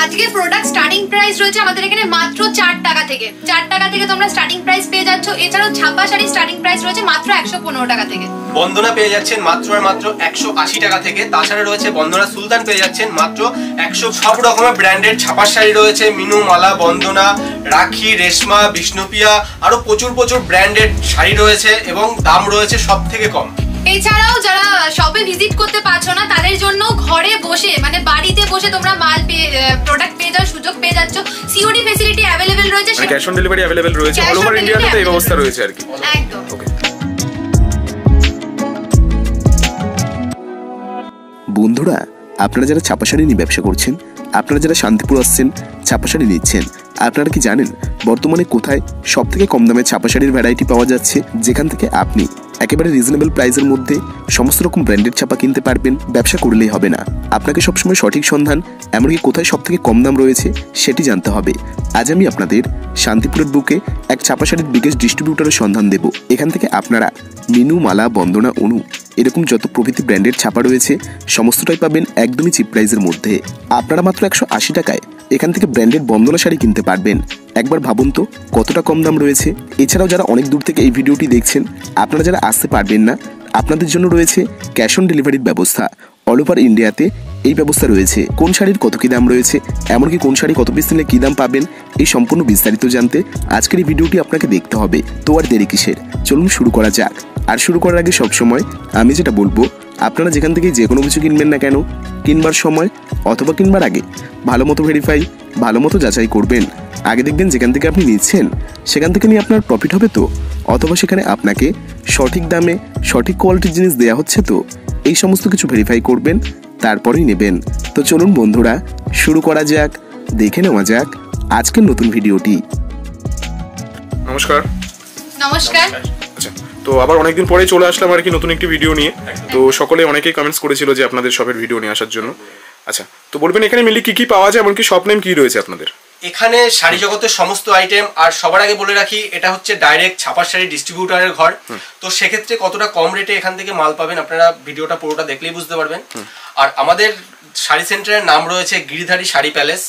আজকে product starting price রয়েছে আমাদের এখানে মাত্র 4 টাকা থেকে। 4 টাকা থেকে তোমরা স্টার্টিং প্রাইস পেয়ে যাচ্ছ। এছাড়াও ছাপা শাড়ি স্টার্টিং প্রাইস রয়েছে মাত্র 115 টাকা থেকে। বন্দনা পেয়ে যাচ্ছেন মাত্র আর মাত্র 180 টাকা থেকে। তাছাড়া রয়েছে বন্দনা সুলতান পেয়ে যাচ্ছেন মাত্র 100। সব রকমের ব্র্যান্ডেড ছাপা শাড়ি রয়েছে, মিনু, মালা, বন্দনা, রাখি, রেশমা, বিষ্ণুপ্রিয়া, আরো প্রচুর ব্র্যান্ডেড শাড়ি রয়েছে এবং দাম রয়েছে সব থেকে কম। এছাড়াও যারা শপে ভিজিট করতে পারছো না তাদের জন্য ঘরে বসে মানে বাড়িতে বসে তোমরা মাল প্রোডাক্ট পেয়ে যাওয়ার সুযোগ পেয়ে যাচ্ছ। সিওডি ফ্যাসিলিটি अवेलेबल রয়েছে, মানে ক্যাশ অন ডেলিভারি अवेलेबल রয়েছে, অল ওভার ইন্ডিয়াতে এই ব্যবস্থা রয়েছে আর কি। একদম। বন্ধুরা, আপনারা যারা ছাপা শাড়ি নিয়ে ব্যবসা করছেন, আপনারা যারা শান্তিপুর আসছেন ছাপা শাড়ি নিচ্ছেন, আপনারা কি জানেন বর্তমানে কোথায় সবথেকে কম দামে ছাপা শাড়ির ভ্যারাইটি পাওয়া যাচ্ছে, যেখান থেকে আপনি একেবারে রিজনেবল প্রাইসের মধ্যে সমস্ত রকম ব্র্যান্ডেড ছাপা কিনতে পারবেন। ব্যবসা করলেই হবে না, আপনাকে সবসময় সঠিক সন্ধান, এমনকি কোথায় সবথেকে কম দাম রয়েছে সেটি জানতে হবে। আজ আমি আপনাদের শান্তিপুরের বুকে এক ছাপা শাড়ির বিগেস্ট ডিস্ট্রিবিউটরের সন্ধান দেব। এখান থেকে আপনারা মিনু, মালা, বন্দনা, অনু এরকম যত প্রভৃতি ব্র্যান্ডেড ছাপা রয়েছে সমস্তটাই পাবেন একদমই চিপ প্রাইসের মধ্যে। আপনারা মাত্র 180 টাকায় এখান থেকে ব্র্যান্ডেড বন্দনা শাড়ি কিনতে পারবেন। একবার ভাবুন তো কতটা কম দাম রয়েছে। এছাড়াও যারা অনেক দূর থেকে এই ভিডিওটি দেখছেন, আপনারা যারা আসতে পারবেন না, আপনাদের জন্য রয়েছে ক্যাশ অন ডেলিভারির ব্যবস্থা। অল ওভার ইন্ডিয়াতে এই ব্যবস্থা রয়েছে। কোন শাড়ির কত কী দাম রয়েছে, এমনকি কোন শাড়ি কত পিস নিলে কী দাম পাবেন, এই সম্পূর্ণ বিস্তারিত জানতে আজকের এই ভিডিওটি আপনাকে দেখতে হবে। তো আর দেরি কিসের, চলুন শুরু করা যাক। আর শুরু করার আগে সবসময় আমি যেটা বলবো, আপনারা যেখান থেকে যে কোনো কিছু কিনবেন না কেন, কিনবার সময় অথবা কিনবার আগে ভালো মতো ভেরিফাই, ভালো মতো যাচাই করবেন। আগে দেখবেন যেখান থেকে আপনি নিচ্ছেন সেখান থেকে নিয়ে আপনার প্রফিট হবে তো, অথবা সেখানে আপনাকে সঠিক দামে সঠিক কোয়ালিটির জিনিস দেওয়া হচ্ছে তো, এই সমস্ত কিছু ভেরিফাই করবেন, তারপরেই নেবেন। তো চলুন বন্ধুরা শুরু করা যাক, দেখে নেওয়া যাক আজকের নতুন ভিডিওটি। নমস্কার। নমস্কার। আচ্ছা, তো আবার অনেকদিন পরে চলে আসলাম আর কি নতুন একটি ভিডিও নিয়ে। তো সকলে অনেকেই কমেন্টস করেছিল যে আপনাদের শপের ভিডিও নিয়ে আসার জন্য। আচ্ছা, তো বলবেন এখানে মিলি কি কি পাওয়া যায়, এমনকি শপ নেম কি রয়েছে আপনাদের? এখানে শাড়ি জগতের সমস্ত আইটেম, আর সবার আগে বলে রাখি এটা হচ্ছে ডাইরেক্ট ছাপার শাড়ি ডিস্ট্রিবিউটরের ঘর। তো সেক্ষেত্রে কতটা কম রেটে এখান থেকে মাল পাবেন আপনারা ভিডিওটা পুরোটা দেখলেই বুঝতে পারবেন। আর আমাদের শাড়ি সেন্টারের নাম রয়েছে গিরিধারী শাড়ি প্যালেস,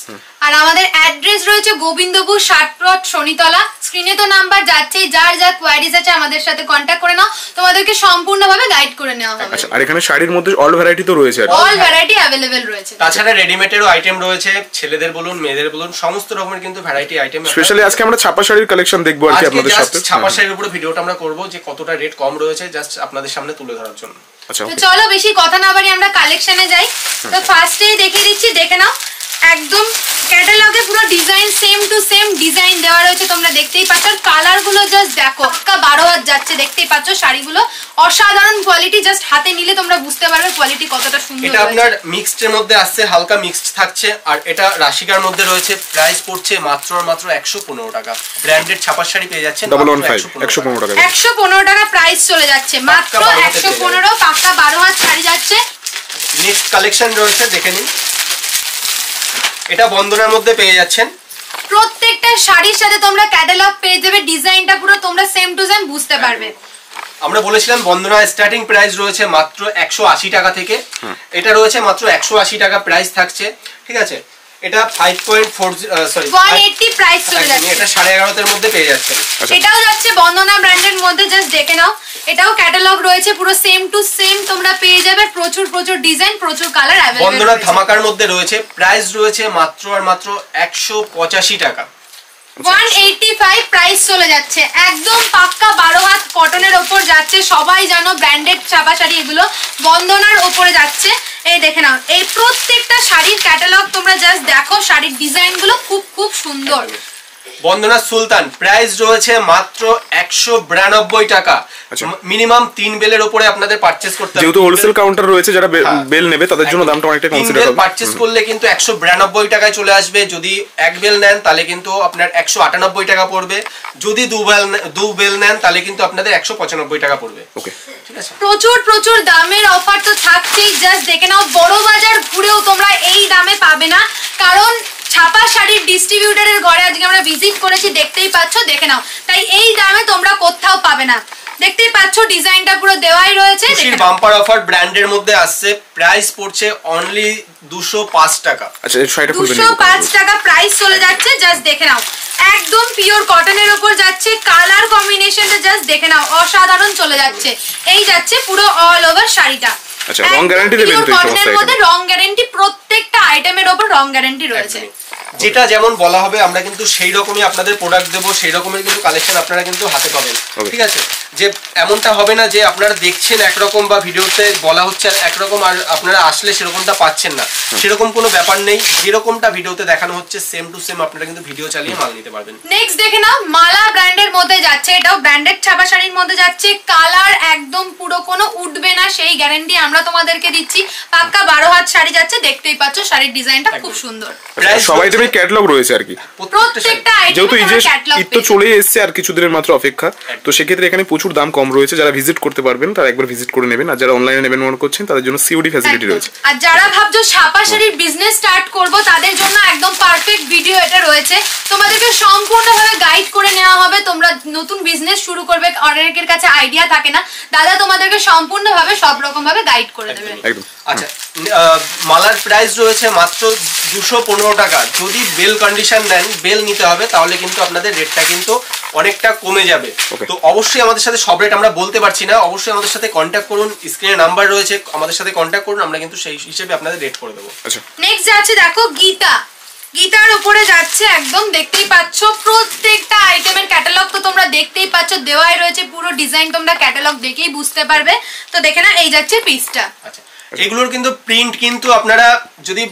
আর আমাদের অ্যাড্রেস রয়েছে গোবিন্দপুর 60 প্লট শনিতলা। স্ক্রিনে তো নাম্বার যাচ্ছেই, যার যা কোয়ারিজ আছে আমাদের সাথে কন্টাক্ট করে নাও, তোমাদেরকে সম্পূর্ণভাবে গাইড করে নেওয়া হবে। আচ্ছা, আর এখানে শাড়ির মধ্যে অল ভ্যারাইটি তো রয়েছে, অল ভ্যারাইটি अवेलेबल রয়েছে। তাছাড়া রেডিমেডেরও আইটেম রয়েছে, ছেলেদের বলুন মেয়েদের বলুন সমস্ত রকমের কিন্তু ভ্যারাইটি আইটেম। স্পেশালি আজকে আমরা ছাপা শাড়ির কালেকশন দেখবো আর কি আপনাদের সাথে। ছাপা শাড়ির উপরে ভিডিওটা আমরা করব যে কতটা রেট কম রয়েছে, জাস্ট আপনাদের সামনে তুলে ধরার জন্য। আচ্ছা, তো চলো বেশি কথা না বাড়ি আমরা কালেকশনে যাই। তো ফার্স্টেই দেখিয়ে দিচ্ছি, দেখে নাও। একদম ক্যাটালগে পুরো design same to same design দেওয়া রয়েছে, তোমরা দেখতেই পাচ্ছ। আর কালার গুলো জাস্ট দেখো, পাক্কা 12 হাত যাচ্ছে, দেখতেই পাচ্ছ। শাড়িগুলো অসাধারণ কোয়ালিটি, জাস্ট হাতে নিলে তোমরা বুঝতে পারবে কোয়ালিটি কতটা সুন্দর। এটা আপনার মিক্সড এর মধ্যে আসছে, হালকা মিক্সড থাকছে। আর এটা রাশিকার মধ্যে রয়েছে, প্রাইস পড়ছে মাত্র আর মাত্র 115 টাকা। ব্র্যান্ডেড ছাপার শাড়ি পেয়ে যাচ্ছেন 115 টাকা। 115 টাকা প্রাইস চলে যাচ্ছে, মাত্র 115। পাক্কা 12 হাত শাড়ি যাচ্ছে। নেক্সট কালেকশন রয়েছে, দেখে নিন। এটা বন্দনার মধ্যে পেয়ে যাচ্ছেন। প্রত্যেকটা শাড়ির সাথে তোমরা ক্যাটালগ পেয়ে যাবে, ডিজাইনটা পুরো তোমরা সেম টু সেম বুঝতে পারবে। আমরা বলেছিলাম বন্দনার স্টার্টিং প্রাইস রয়েছে মাত্র 180 টাকা থেকে। এটা রয়েছে মাত্র 180 টাকা প্রাইস থাকছে, ঠিক আছে। এটা 180 প্রাইস চলে যাচ্ছে। এটা 11.5 এর মধ্যে পেয়ে যাচ্ছেন। এটাও যাচ্ছে বন্দনা ব্র্যান্ডের মধ্যে, জাস্ট দেখে নাও। এটাও ক্যাটালগ রয়েছে, পুরো সেম টু সেম তোমরা পেয়ে যাবে। প্রচুর ডিজাইন, প্রচুর কালার अवेलेबल। বন্দনা ধামাকার মধ্যে রয়েছে, প্রাইস রয়েছে মাত্র আর মাত্র 185 টাকা। 185 প্রাইস চলে যাচ্ছে। একদম পাক্কা 12 হাত কটনের উপর যাচ্ছে। সবাই জানো ব্র্যান্ডেড ছাপা শাড়ি এগুলো বন্দনার উপরে যাচ্ছে। এই দেখে নাও, এই প্রত্যেকটা শাড়ির ক্যাটালগ তোমরা জাস্ট দেখো, শাড়ির ডিজাইনগুলো খুব সুন্দর। বন্দনা সুলতান প্রাইস রয়েছে মাত্র 192 টাকা। মিনিমাম 3 বেলের উপরে আপনাদের পারচেজ করতে হবে। যেহেতু হোলসেল কাউন্টার রয়েছে, যারা বেল নেবে তাদের জন্য দামটা অনেকটা কনসিডার হবে। পারচেজ করলে কিন্তু 192 টাকায় চলে আসবে। যদি এক বেল নেন তাহলে কিন্তু আপনার 198 টাকা পড়বে। যদি দু বেল নেন তাহলে কিন্তু আপনাদের 195 টাকা পড়বে। ওকে, ঠিক আছে। প্রচুর দামের অফার তো থাকছেই। জাস্ট দেখে নাও, বড় বাজার ঘুরেও তোমরা এই দামে পাবে না, কারণ ছাপা শাড়ির ডিস্ট্রিবিউটরের ঘরে আজকে আমরা ভিজিট করেছি, দেখতেই পাচ্ছ, দেখে নাও। তাই এই দামে তোমরা কোথাও পাবে না। দেখতেই পাচ্ছ ডিজাইনটা পুরো দেওয়াই রয়েছে। খুশির বাম্পার অফার ব্র্যান্ডের মধ্যে আসছে, প্রাইস পড়ছে অনলি 205 টাকা। আচ্ছা এই শাড়িটা খুলবেন 205 টাকা প্রাইস চলে যাচ্ছে, জাস্ট দেখে নাও একদম পিওর কটনের উপর যাচ্ছে, কালার কম্বিনেশনটা জাস্ট দেখে নাও অসাধারণ চলে যাচ্ছে। এই যাচ্ছে পুরো অল ওভার শাড়িটা। আচ্ছা রং গ্যারান্টি দেবেন তো? কটনের মধ্যে রং গ্যারান্টি, প্রত্যেকটা আইটেমের উপর রং গ্যারান্টি রয়েছে। যেটা যেমন বলা হবে আমরা কিন্তু সেই রকমই আপনাদের প্রোডাক্ট দেবো, সেই রকমের কিন্তু কালেকশন আপনারা কিন্তু হাতে পাবেন, ঠিক আছে? যে এমনটা হবে না যে আপনারা দেখছেন একরকম বা ভিডিওতে বলা হচ্ছে একরকম আর আপনারা আসলে সেরকমটা পাচ্ছেন না, সেরকম কোনো ব্যাপার নেই। যেরকমটা ভিডিওতে দেখানো হচ্ছে সেম টু সেম আপনারা কিন্তু ভিডিও চালিয়ে মাল নিতে পারবেন। নেক্সট দেখে নাও মালা ব্র্যান্ডের মধ্যে যাচ্ছে, এটাও ব্র্যান্ডেড ছাপা শাড়ির মধ্যে যাচ্ছে, কালার একদম পুরো কোনো উঠবে না সেই গ্যারান্টি আমরা তোমাদেরকে দিচ্ছি। পাক্কা 12 হাত শাড়ি যাচ্ছে, দেখতেই পাচ্ছ শাড়ির ডিজাইনটা খুব সুন্দর। সবাই তুমি ক্যাটালগ রয়েছে আর কি, প্রত্যেকটা যেহেতু আইটেমে ঈদ তো চলে এসেছে আর কিছুদিনের মাত্র অপেক্ষা, তো সেক্ষেত্রে এখানে প্রচুর দাম কম রয়েছে। যারা ভিজিট করতে পারবেন তারা একবার ভিজিট করে নেবেন, আর যারা অনলাইনে নেবেন মনে করছেন তাদের জন্য সিওডি ফ্যাসিলিটি রয়েছে। আর যারা ভাবছো ছাপা শাড়ির বিজনেস স্টার্ট করব তাদের জন্য একদম পারফেক্ট ভিডিও এটা রয়েছে। তোমাদেরকে সম্পূর্ণভাবে গাইড করে নেওয়া হবে, তোমরা নতুন বিজনেস শুরু করবে, অনেকের কাছে আইডিয়া থাকে না, দাদা তোমাদেরকে সম্পূর্ণভাবে সব রকম ভাবে গাইড করে দেবে। একদম। আচ্ছা মালার প্রাইস রয়েছে মাত্র 215 টাকা। যদি বেল কন্ডিশন নেন, বেল নিতে হবে, তাহলে কিন্তু আপনাদের রেটটা কিন্তু অনেকটা কমে যাবে। তো অবশ্যই আমাদের সাথে সব রেট আমরা বলতে পারছি না, অবশ্যই আমাদের সাথে কন্ট্যাক্ট করুন, স্ক্রিনে নাম্বার রয়েছে, আমাদের সাথে কন্ট্যাক্ট করুন, আমরা কিন্তু সেই হিসেবে আপনাদের রেট করে দেবো। আচ্ছা নেক্সট যাচ্ছে দেখো গীতা, গীতার উপরে যাচ্ছে একদম দেখতেই পাচ্ছ প্রত্যেকটা আইটেমের ক্যাটালগ তো তোমরা দেখতেই পাচ্ছ দেওয়াই রয়েছে, পুরো ডিজাইন তোমরা ক্যাটালগ দেখেই বুঝতে পারবে। তো দেখে না এই যাচ্ছে পিসটা। আচ্ছা এগুলোর কিন্তু প্রিন্ট কিন্তু আপনারা যদি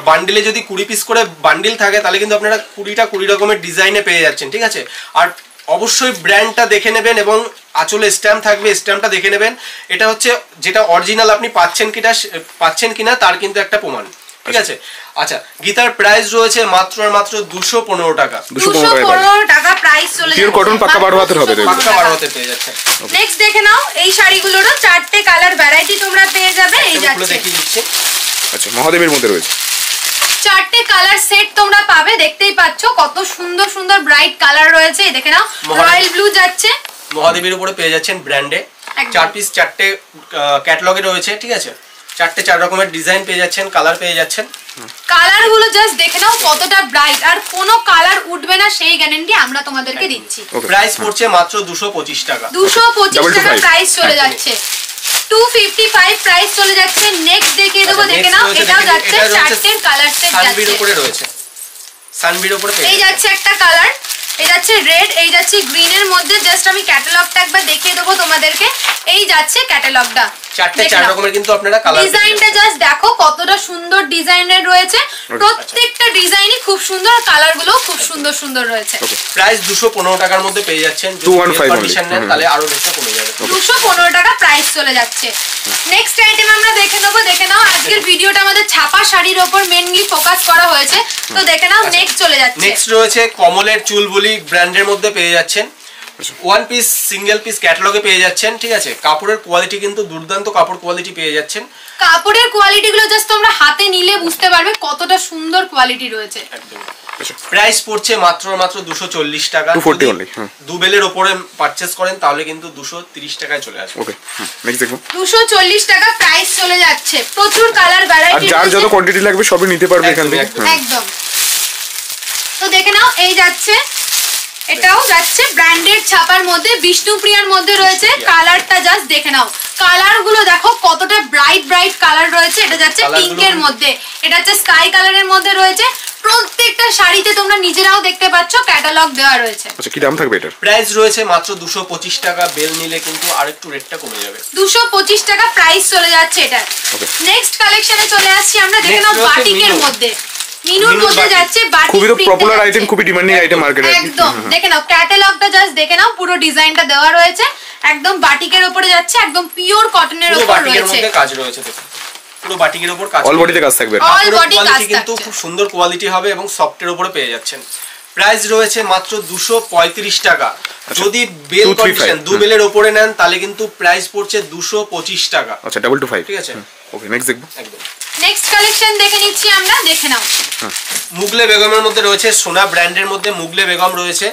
বান্ডিলে যদি 20 পিস করে বান্ডিল থাকে তাহলে কিন্তু আপনারা 20 রকমের ডিজাইনে পেয়ে যাচ্ছেন, ঠিক আছে? আর অবশ্যই ব্র্যান্ডটা দেখে নেবেন এবং আঁচলে স্ট্যাম্প থাকবে, স্ট্যাম্পটা দেখে নেবেন। এটা হচ্ছে যেটা অরিজিনাল আপনি পাচ্ছেন কিনা তার কিন্তু একটা প্রমাণ, ঠিক আছে? আচ্ছা গীতার প্রাইস রয়েছে মাত্র 215 টাকা। 215 টাকা প্রাইস চলে যাচ্ছে, কটন পাক্কা 12 হাতের হবে, পাক্কা 12 হাতের পেয়ে যাচ্ছে। নেক্সট দেখে নাও এই শাড়িগুলোরও 4টে কালার ভ্যারাইটি তোমরা পেয়ে যাবে। এই যাচ্ছে দেখিয়ে দিচ্ছি। আচ্ছা মহাদেবের মধ্যে রয়েছে 4টে কালার সেট তোমরা পাবে, দেখতেই পাচ্ছ কত সুন্দর সুন্দর ব্রাইট কালার রয়েছে। এই দেখে নাও রয়্যাল ব্লু যাচ্ছে, মহাদেবের উপরে পেয়ে যাচ্ছেন ব্র্যান্ডে 4 পিস 4টে ক্যাটালগে রয়েছে, ঠিক আছে? 4 রকমের ডিজাইন পেয়ে যাচ্ছেন, কালার পেয়ে যাচ্ছেন। কালার গুলো জাস্ট দেখে নাও কতটা ব্রাইট, আর কোনো কালার উঠবে না সেই গ্যারান্টি আমরা তোমাদেরকে দিচ্ছি। প্রাইস পড়ছে মাত্র 225 টাকা। 225 টাকা প্রাইস চলে যাচ্ছে, 255 প্রাইস চলে যাচ্ছে। নেক্সট দেখিয়ে দেবো, দেখে নাও এটাও যাচ্ছে 4টের কালার সেট যাচ্ছে, সানবির উপরে রয়েছে, সানবির উপরে এই যাচ্ছে একটা কালার, এই যাচ্ছে রেড, এই যাচ্ছে গ্রিন এর মধ্যে। জাস্ট আমি ক্যাটালগটা একবার দেখিয়ে দেবো তোমাদেরকে, এই যাচ্ছে ক্যাটালগটা। 4 রকমের কিন্তু আপনারা কালার, ডিজাইনটা জাস্ট দেখো কতটা সুন্দর ডিজাইনের রয়েছে, প্রত্যেকটা ডিজাইনই খুব সুন্দর, কালার গুলো খুব সুন্দর সুন্দর রয়েছে। প্রাইস 215 টাকার মধ্যে পেয়ে যাচ্ছেন। যদি কন্ডিশন নেন তাহলে আরো রেটটা কমে যাবে। 215 টাকা প্রাইস চলে যাচ্ছে। নেক্সট আইটেম আমরা দেখে নাও। আজকের ভিডিওটা আমাদের ছাপা শাড়ির উপর মেইনলি ফোকাস করা হয়েছে, তো দেখে নাও নেক্সট চলে যাচ্ছে। নেক্সট রয়েছে কমলের চুলবুলি ব্র্যান্ডের মধ্যে পেয়ে যাচ্ছেন, 1 পিস সিঙ্গেল পিস ক্যাটালগে পেয়ে যাচ্ছেন, ঠিক আছে? কাপড়ের কোয়ালিটি কিন্তু দুর্দান্ত কাপড় কোয়ালিটি পেয়ে যাচ্ছেন। কাপড়ের কোয়ালিটি গুলো জাস্ট তোমরা হাতে নিলে বুঝতে পারবে কতটা সুন্দর কোয়ালিটি রয়েছে। একদম। প্রাইস পড়ছে মাত্র 240 টাকা। 240 only। দুবেলের উপরে পারচেজ করেন তাহলে কিন্তু 230 টাকায় চলে আসবে। ওকে নেক্সট দেখো 240 টাকা প্রাইস চলে যাচ্ছে, প্রচুর কালার ভ্যারাইটি, আর যার যত কোয়ান্টিটি লাগবে সবই নিতে পারবে এখান থেকে একদম। তো দেখে নাও এই যাচ্ছে, এটাও যাচ্ছে ব্র্যান্ডেড ছাপার মধ্যে, বিষ্ণুপ্রিয়ার মধ্যে রয়েছে। কালারটা জাস্ট দেখে নাও, কালার গুলো দেখো কতটা ব্রাইট ব্রাইট কালার রয়েছে। এটা যাচ্ছে পিঙ্কের মধ্যে, এটা হচ্ছে স্কাই কালারের মধ্যে রয়েছে। প্রত্যেকটা শাড়িতে তোমরা নিজেরাও দেখতে পাচ্ছ ক্যাটালগ দেওয়া রয়েছে। আচ্ছা কি দাম থাকবে এটার? প্রাইস রয়েছে মাত্র 225 টাকা। বেল নিলে কিন্তু আরেকটু রেটটা কমে যাবে। 225 টাকা প্রাইস চলে যাচ্ছে এটা। নেক্সট কালেকশনে চলে আসছি আমরা, দেখে নাও বাটিকের মধ্যে, মিনুর মধ্যে যাচ্ছে বাটিক, খুবই তো পপুলার আইটেম, খুবই ডিমান্ডিং আইটেম মার্কেটে একদম। দেখে নাও ক্যাটালগটা জাস্ট দেখে নাও, পুরো ডিজাইনটা দেওয়া রয়েছে, একদম বাটিকের উপরে যাচ্ছে, একদম পিওর কটনের উপর রয়েছে। বাটিকের মধ্যে কাজ রয়েছে, দেখো পুরো বাটিকের উপর কাজ, অল বডিতে কাজ থাকবে, অল বডি কাজ কিন্তু খুব সুন্দর কোয়ালিটি হবে এবং সফটের উপরে পেয়ে যাচ্ছেন। প্রাইস রয়েছে মাত্র 235 টাকা। যদি বেল কন্ডিশন দুবেলের উপরে নেন তাহলে কিন্তু প্রাইস পড়ছে 225 টাকা। আচ্ছা 225, ঠিক আছে? ওকে নেক্সট দেখবো। একদম। নেক্সট কালেকশন দেখে নিচ্ছি আমরা, দেখে নাও। মুগলে বেগমের মধ্যে রয়েছে, সোনা ব্র্যান্ডের মধ্যে মুগলে বেগম রয়েছে।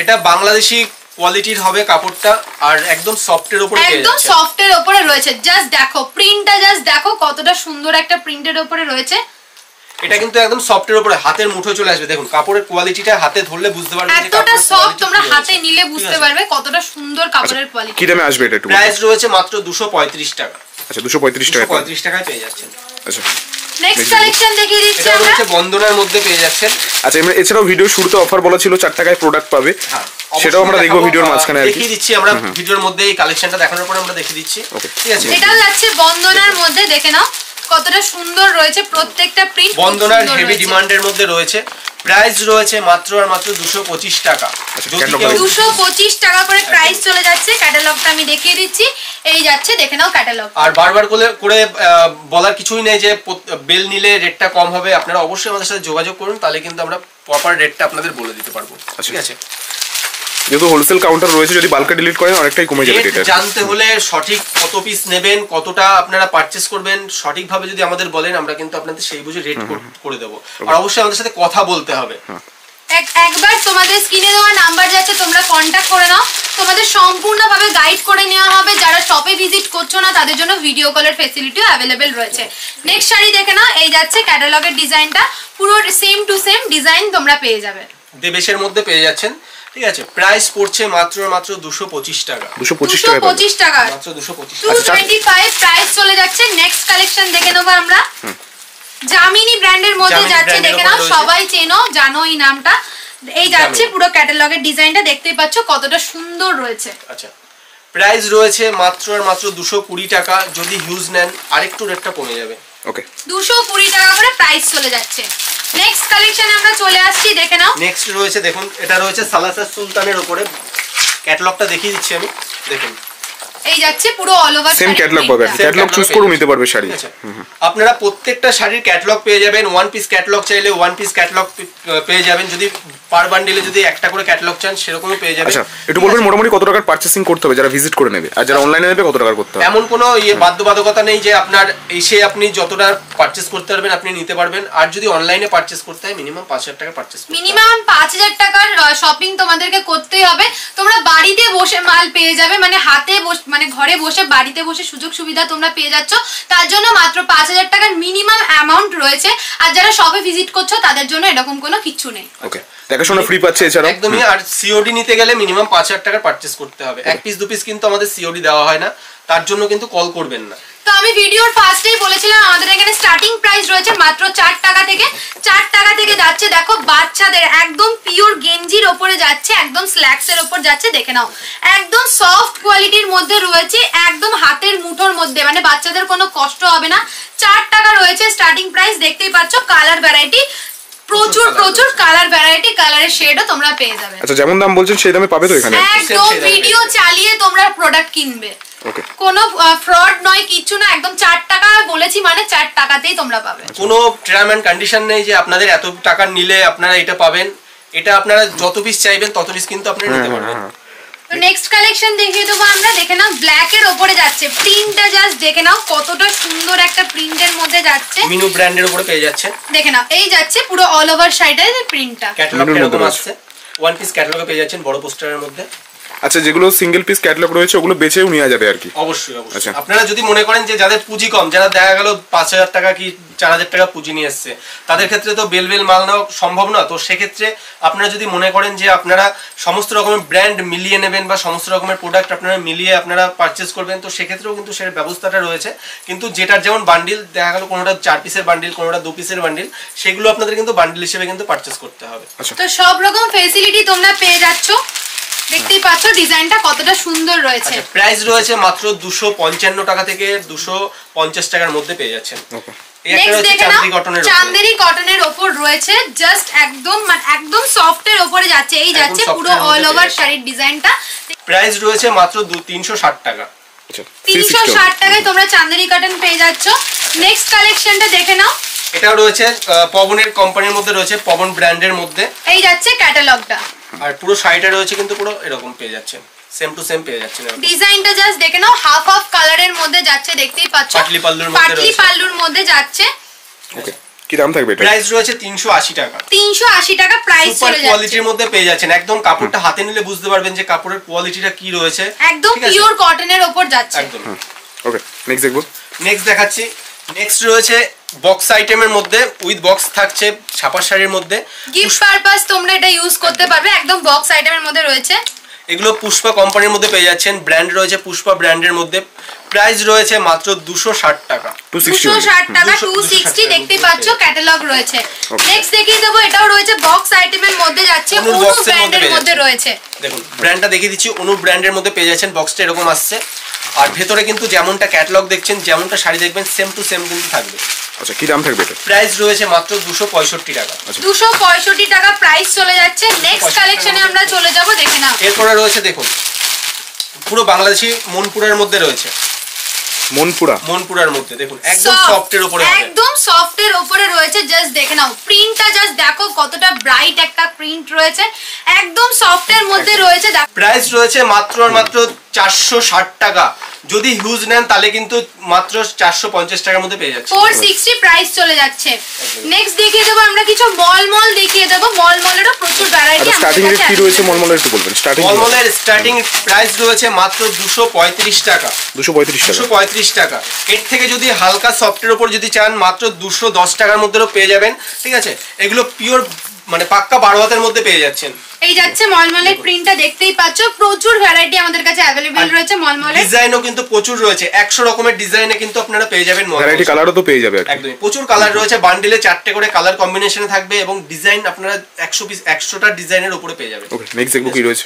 এটা বাংলাদেশি কোয়ালিটির হবে কাপড়টা, আর একদম সফটের উপরে পেয়ে একদম যাচ্ছে। সফটের উপরে রয়েছে। জাস্ট দেখো প্রিন্টটা, জাস্ট দেখো কতটা সুন্দর একটা প্রিন্টের উপরে রয়েছে। এটা কিন্তু একদম সফটের উপরে হাতের মুঠো চলে আসবে। দেখুন কাপড়ের কোয়ালিটিটা হাতে ধরলে বুঝতে পারবে যে এতটা সফট, তোমরা হাতে নিলে বুঝতে পারবে কতটা সুন্দর কাপড়ের কোয়ালিটি। কি দামে আসবে এটা একটু? প্রাইস রয়েছে মাত্র 235 টাকা। আচ্ছা 235 টাকা। 235 টাকায় পেয়ে যাচ্ছেন। আচ্ছা নেক্সট কালেকশন দেখিয়ে দিচ্ছি এটা আমরা। রয়েছে বন্দনার মধ্যে পেয়ে যাচ্ছেন। আচ্ছা এছাড়াও ভিডিও শুরুতে অফার বলা ছিল 4 টাকায় প্রোডাক্ট পাবে, সেটাও আমরা দেখবো ভিডিওর মাঝখানে আর কি। দেখিয়ে দিচ্ছি আমরা ভিডিওর মধ্যে, এই কালেকশনটা দেখানোর পরে আমরা দেখিয়ে দিচ্ছি। ঠিক আছে, এটাও যাচ্ছে বন্দনার মধ্যে, দেখে নাও কতটা সুন্দর রয়েছে প্রত্যেকটা প্রিন্ট। বন্দনার হেভি ডিমান্ডের মধ্যে রয়েছে। প্রাইস রয়েছে মাত্র আর মাত্র 225 টাকা। যদি কেউ 225 টাকা করে প্রাইস চলে যাচ্ছে। ক্যাটালগটা আমি দেখিয়ে দিচ্ছি, এই যাচ্ছে, দেখে নাও ক্যাটালগ। আর বারবার করে বলার কিছুই নেই যে বেল নিলে রেটটা কম হবে। আপনারা অবশ্যই আমাদের সাথে যোগাযোগ করুন, তাহলে কিন্তু আমরা প্রপার রেটটা আপনাদের বলে দিতে পারবো। ঠিক আছে, যেহেতু হোলসেল কাউন্টার রয়েছে, যদি বাল্কে ডিলিট করেন অনেকটাই কমে যাবে রেট এটা। জানতে হলে সঠিক কত পিস নেবেন, কতটা আপনারা পারচেজ করবেন, সঠিকভাবে যদি আমাদের বলেন আমরা কিন্তু আপনাদের সেই বুঝে রেট করে দেবো। আর অবশ্যই আমাদের সাথে কথা বলতে হবে। একবার তোমাদের স্ক্রিনে দেওয়া নাম্বার যাচ্ছে, তোমরা কন্ট্যাক্ট করে নাও। তোমাদের সম্পূর্ণভাবে গাইড করে নেওয়া হবে। যারা শপে ভিজিট করছো না তাদের জন্য ভিডিও কলের ফ্যাসিলিটিও অ্যাভেলেবেল রয়েছে। নেক্সট শাড়ি দেখে নাও, এই যাচ্ছে ক্যাটালগের ডিজাইনটা, পুরো সেম টু সেম ডিজাইন তোমরা পেয়ে যাবে। দেবেশের মধ্যে পেয়ে যাচ্ছেন। ঠিক আছে, প্রাইস পড়ছে মাত্র 225 টাকা। 225 টাকা, মাত্র 225। 225 প্রাইস চলে যাচ্ছে। নেক্সট কালেকশন দেখে নেবো আমরা। জামিনী ব্র্যান্ডের মধ্যে যাচ্ছে, দেখে নাও, সবাই চেনো, জানো এই নামটা। এই যাচ্ছে পুরো ক্যাটালগের ডিজাইনটা, দেখতেই পাচ্ছ কতটা সুন্দর রয়েছে। আচ্ছা, প্রাইস রয়েছে মাত্র আর মাত্র 220 টাকা। যদি হিউজ নেন আরেকটু রেটটা কমে যাবে। ওকে, 220 টাকা করে প্রাইস চলে যাচ্ছে। নেক্সট কালেকশনে আমরা চলে আসছি, দেখে নাও। নেক্সট রয়েছে, দেখুন এটা রয়েছে সালাসার সুলতানের উপরে। ক্যাটালগটা দেখিয়ে দিচ্ছি আমি, দেখুন এই যাচ্ছে পুরো অল ওভার সেম ক্যাটালগ পাবে, ক্যাটালগ চুজ করে নিতে পারবে শাড়ি। আপনারা প্রত্যেকটা শাড়ির ক্যাটালগ পেয়ে যাবেন। ওয়ান পিস ক্যাটালগ চাইলে ওয়ান পিস ক্যাটালগ পেয়ে যাবেন। যদি পার বান্ডিলে যদি একটা করে ক্যাটালগ চান সেরকমই পেয়ে যাবেন। আচ্ছা একটু বলবেন মোটামুটি কত টাকার পারচেসিং করতে হবে যারা ভিজিট করে নেবে, আর যারা অনলাইনে নেবে কত টাকার করতে হবে? এমন কোনো বাধ্যবাধকতা নেই যে আপনার এসে আপনি যতটা পারচেজ করতে পারবেন আপনি নিতে পারবেন। আর যদি অনলাইনে পারচেজ করতে হয় মিনিমাম 5000 টাকা পারচেজ করতে হবে। মিনিমাম 5000 টাকার শপিং তোমাদেরকে করতেই হবে। তোমরা বাড়িতে বসে মাল পেয়ে যাবে, মানে হাতে বসে, মানে ঘরে বসে বাড়িতে বসে সুযোগ সুবিধা তোমরা পেয়ে যাচ্ছ। তার জন্য মাত্র 5000 টাকার মিনিমাম অ্যামাউন্ট রয়েছে। আর যারা শপে ভিজিট করছো তাদের জন্য এরকম কোনো কিছু নেই। ওকে, দেখাশোনা ফ্রি পাচ্ছে এছাড়াও একদমই। আর সিওডি নিতে গেলে মিনিমাম 5000 টাকা পারচেজ করতে হবে। এক পিস দু পিস কিন্তু আমাদের সিওডি দেওয়া হয় না, তার জন্য কিন্তু কল করবেন না। তো আমি ভিডিওর ফার্স্টেই বলেছিলাম আমাদের এখানে স্টার্টিং প্রাইস রয়েছে মাত্র 4 টাকা থেকে। 4 টাকা থেকে যাচ্ছে, দেখো বাচ্চাদের একদম পিওর গেঞ্জির ওপরে যাচ্ছে, একদম স্ল্যাক্সের ওপর যাচ্ছে, দেখে নাও একদম সফট কোয়ালিটির মধ্যে রয়েছে, একদম হাতের মুঠোর মধ্যে, মানে বাচ্চাদের কোনো কষ্ট হবে না। 4 টাকা রয়েছে স্টার্টিং প্রাইস। দেখতেই পাচ্ছ কালার ভ্যারাইটি প্রচুর কালার ভ্যারাইটি, কালারের শেডও তোমরা পেয়ে যাবে। আচ্ছা যেমন দাম বলছেন সেই দামে পাবে তো এখানে? একদম ভিডিও চালিয়ে তোমরা প্রোডাক্ট কিনবে, ওকে, কোনো ফ্রড নয়, কিচ্ছু না। একদম 4 টাকা বলেছি মানে 4 টাকাতেই তোমরা পাবে। কোনো টার্ম এন্ড কন্ডিশন নেই যে আপনাদের এত টাকা নিলে আপনারা এটা পাবেন। এটা আপনারা যত পিস চাইবেন তত পিস কিন্তু আপনারা নিতে পারবেন। তো নেক্সট কালেকশন দেখিয়ে দেবো আমরা। দেখে নাও ব্ল্যাক এর উপরে যাচ্ছে, প্রিন্টটা জাস্ট দেখে নাও কতটা সুন্দর একটা প্রিন্টের মধ্যে যাচ্ছে। মিনু ব্র্যান্ডের উপরে পেয়ে যাচ্ছে, দেখে নাও এই যাচ্ছে পুরো অল ওভার সাইডের প্রিন্টটা। ক্যাটালগ এরকম আসছে। ওয়ান পিস ক্যাটালগে পেয়ে যাচ্ছেন বড় পোস্টারের মধ্যে। আচ্ছা যেগুলো সিঙ্গেল পিস ক্যাটালগ রয়েছে ওগুলো বেচেও নেওয়া যাবে আর কি? অবশ্যই অবশ্যই। আপনারা যদি মনে করেন যে যাদের পুঁজি কম, যারা দেখা গেল 5000 টাকা কি 4000 টাকা পুঁজি নিয়ে এসছে, তাদের ক্ষেত্রে তো বেল মাল নেওয়া সম্ভব না। তো সেক্ষেত্রে আপনারা যদি মনে করেন যে আপনারা সমস্ত রকমের ব্র্যান্ড মিলিয়ে নেবেন বা সমস্ত রকমের প্রোডাক্ট আপনারা মিলিয়ে আপনারা পারচেজ করবেন, তো সেক্ষেত্রেও কিন্তু সেই ব্যবস্থাটা রয়েছে। কিন্তু যেটার যেমন বান্ডিল, দেখা গেল কোনোটা 4 পিসের বান্ডিল, কোনোটা 2 পিসের বান্ডিল, সেগুলো আপনাদের কিন্তু বান্ডিল হিসেবে কিন্তু পারচেজ করতে হবে। তো সব রকম ফ্যাসিলিটি তোমরা পেয়ে যাচ্ছ। দেখতেই পাচ্ছ ডিজাইনটা কতটা সুন্দর রয়েছে। প্রাইস রয়েছে মাত্র 255 টাকা থেকে 250 টাকার মধ্যে পেয়ে যাচ্ছেন। চান্দেরি কটনের ওপর রয়েছে, জাস্ট একদম সফটের ওপরে যাচ্ছে। এই যাচ্ছে পুরো অল ওভার শাড়ির ডিজাইনটা। প্রাইস রয়েছে মাত্র 360 টাকা। 360 টাকায় তোমরা চান্দেরি কটন পেয়ে যাচ্ছ। নেক্সট কালেকশনটা দেখে নাও। এটাও রয়েছে পবনের কোম্পানির মধ্যে, রয়েছে পবন ব্র্যান্ডের মধ্যে। এই যাচ্ছে ক্যাটালগটা, আর পুরো শাড়িটা রয়েছে কিন্তু পুরো এরকম পেয়ে যাচ্ছেন, সেম টু সেম পেয়ে যাচ্ছেন। ডিজাইনটা জাস্ট দেখে নাও, হাফ হাফ কালারের মধ্যে যাচ্ছে, দেখতেই পাচ্ছ। পাটলি পাল্লুর মধ্যে রয়েছে, পাটলি পাল্লুর মধ্যে যাচ্ছে। ওকে, কি দাম থাকবে এটা? প্রাইস রয়েছে 380 টাকা। 380 টাকা প্রাইস সুপার চলে যাচ্ছে। কোয়ালিটির মধ্যে পেয়ে যাচ্ছেন, একদম কাপড়টা হাতে নিলে বুঝতে পারবেন যে কাপড়ের কোয়ালিটিটা কি রয়েছে, একদম ঠিক আছে? পিওর কটনের উপর যাচ্ছে। একদম। ওকে, নেক্সট দেখবো। নেক্সট দেখাচ্ছি, নেক্সট রয়েছে বক্স আইটেমের মধ্যে, উইথ বক্স থাকছে ছাপা শাড়ির মধ্যে। গিফট পারপাস তোমরা এটা ইউজ করতে পারবে, একদম বক্স আইটেমের মধ্যে রয়েছে। এগুলো পুষ্পা কোম্পানির মধ্যে পেয়ে যাচ্ছেন, ব্র্যান্ড রয়েছে পুষ্পা ব্র্যান্ডের মধ্যে। প্রাইস রয়েছে মাত্র 260 টাকা। 260 টাকা, 260 দেখতে পাচ্ছ, ক্যাটালগ রয়েছে। নেক্সট দেখিয়ে দেবো, এটাও রয়েছে বক্স আইটেমের মধ্যে যাচ্ছে, অনু অনু বক্সের ব্র্যান্ডের মধ্যে রয়েছে। দেখুন ব্র্যান্ডটা দেখিয়ে দিচ্ছি, অনু ব্র্যান্ডের মধ্যে পেয়ে যাচ্ছেন। বক্সটা এরকম আসছে, আর ভেতরে কিন্তু যেমনটা ক্যাটালগ দেখছেন, যেমনটা শাড়ি দেখবেন, সেম টু সেম কিন্তু থাকবে। আচ্ছা, কি দাম থাকবে এটা? প্রাইস রয়েছে মাত্র 265 টাকা। 265 টাকা প্রাইস চলে যাচ্ছে। নেক্সট কালেকশনে আমরা চলে যাব, দেখে নাও। এরপরে রয়েছে দেখুন, পুরো বাংলাদেশি মনপুরার মধ্যে রয়েছে। মনপুরার মধ্যে দেখুন, একদম সফটের উপরে, একদম সফটের উপরে রয়েছে। জাস্ট দেখে নাও প্রিন্টটা, জাস্ট দেখো কতটা ব্রাইট একটা প্রিন্ট রয়েছে, একদম সফটের মধ্যে রয়েছে। প্রাইস রয়েছে মাত্র আর মাত্র 460 টাকা। যদি হিউজ নেন তাহলে কিন্তু মাত্র 450 টাকার মধ্যে পেয়ে যাচ্ছে। 460 প্রাইস চলে যাচ্ছে। নেক্সট দেখিয়ে দেবো আমরা কিছু মলমল দেখিয়ে দেবো। মলমলেরও প্রচুর ভ্যারাইটি স্টার্টিং রেট কি রয়েছে মলমলের একটু বলবেন? মলমলের স্টার্টিং প্রাইস রয়েছে মাত্র 235 টাকা। 235 টাকা। এর থেকে যদি হালকা সফটের উপর যদি চান, মাত্র 210 টাকার মধ্যেও পেয়ে যাবেন, ঠিক আছে? এগুলো পিওর মানে পাক্কা 12 হাতের মধ্যে পেয়ে যাচ্ছেন। এই যাচ্ছে মলমলের প্রিন্টটা, দেখতেই পাচ্ছ প্রচুর ভ্যারাইটি আমাদের কাছে अवेलेबल রয়েছে মলমলের। ডিজাইনও কিন্তু প্রচুর রয়েছে, 100 রকমের ডিজাইনে কিন্তু আপনারা পেয়ে যাবেন। ভ্যারাইটি কালারও তো পেয়ে যাবে একদম, প্রচুর কালার রয়েছে। বান্ডিলে 4টে করে কালার কম্বিনেশনে থাকবে, এবং ডিজাইন আপনারা 100টা ডিজাইনের উপরে পেয়ে যাবেন। ওকে, নেক্সট দেখবো কি রয়েছে।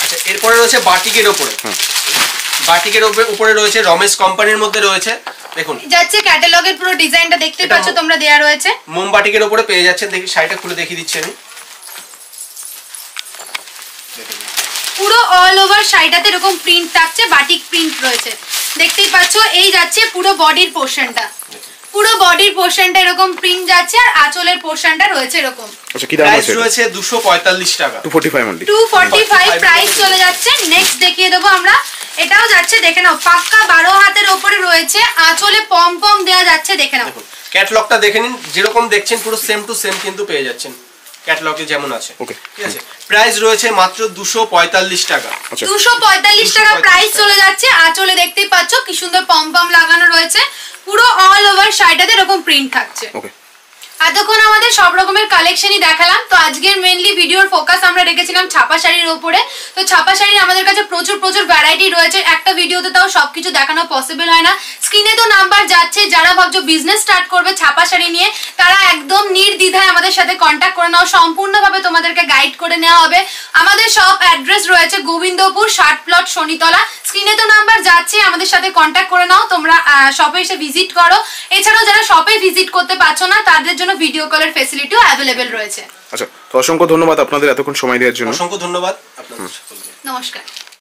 আচ্ছা, এরপরে রয়েছে বাটিকের উপরে। বাটিকের উপরে রয়েছে রমেশ কোম্পানির মধ্যে রয়েছে। দেখুন যাচ্ছে ক্যাটালগের পুরো ডিজাইনটা দেখতে পাচ্ছ তোমরা, দেয়া রয়েছে। মোমবাটিকের উপরে পেয়ে যাচ্ছেন। দেখি শাড়িটা খুলে দেখিয়ে দিচ্ছি আমি। পুরো অল ওভার শাড়িটাতে এরকম প্রিন্ট থাকছে, বাটিক প্রিন্ট রয়েছে, দেখতেই পাচ্ছ। এই যাচ্ছে পুরো বডির পোরশনটা, পুরো বডির পোরশনটা এরকম প্রিন্ট যাচ্ছে, আর আঁচলের পোরশনটা রয়েছে এরকম। আচ্ছা, কি দাম আছে? প্রাইস রয়েছে 245 টাকা। 245 প্রাইস চলে যাচ্ছে। নেক্সট দেখিয়ে দেবো আমরা, এটাও যাচ্ছে, দেখে নাও পাক্কা 12 হাতের উপরে রয়েছে, আঁচলে পম পম দেওয়া যাচ্ছে, দেখে নাও। ক্যাটালগটা দেখে নিন, যেরকম দেখছেন পুরো সেম টু সেম কিন্তু পেয়ে যাচ্ছেন ক্যাটালগে যেমন আছে। ওকে, ঠিক আছে? প্রাইস রয়েছে মাত্র 245 টাকা। 245 টাকা প্রাইস চলে যাচ্ছে। আঁচলে দেখতেই পাচ্ছ কি সুন্দর পম পম লাগানো রয়েছে, পুরো অল ওভার শাড়িটাতে এরকম প্রিন্ট থাকছে। ওকে, এতক্ষণ আমাদের সব রকমের কালেকশনই দেখালাম। তো আজকের মেইনলি ভিডিওর ফোকাস আমরা রেখেছিলাম ছাপা শাড়ির উপরে। তো ছাপা শাড়ির আমাদের কাছে প্রচুর ভ্যারাইটি রয়েছে, একটা ভিডিওতে তাও সবকিছু দেখানো পসিবল হয় না। স্ক্রিনে তো নাম্বার যাচ্ছে, যারা ভাবছো বিজনেস স্টার্ট করবে ছাপা শাড়ি নিয়ে, তারা একদম নির্দ্বিধায় আমাদের সাথে কন্ট্যাক্ট করে নাও, সম্পূর্ণভাবে তোমাদেরকে গাইড করে নেওয়া হবে। আমাদের সব অ্যাড্রেস রয়েছে গোবিন্দপুর 60 প্লট শনিতলা। স্ক্রিনে তো নাম্বার যাচ্ছে, আমাদের সাথে কন্ট্যাক্ট করে নাও, তোমরা শপে এসে ভিজিট করো। এছাড়াও যারা শপে ভিজিট করতে পারছো না, তাদের জন্য ভিডিও কলের ফ্যাসিলিটিও অ্যাভেলেবেল রয়েছে। আচ্ছা, তো অসংখ্য ধন্যবাদ আপনাদের এতক্ষণ সময় দেওয়ার জন্য। অসংখ্য ধন্যবাদ আপনাদের সকলকে। নমস্কার।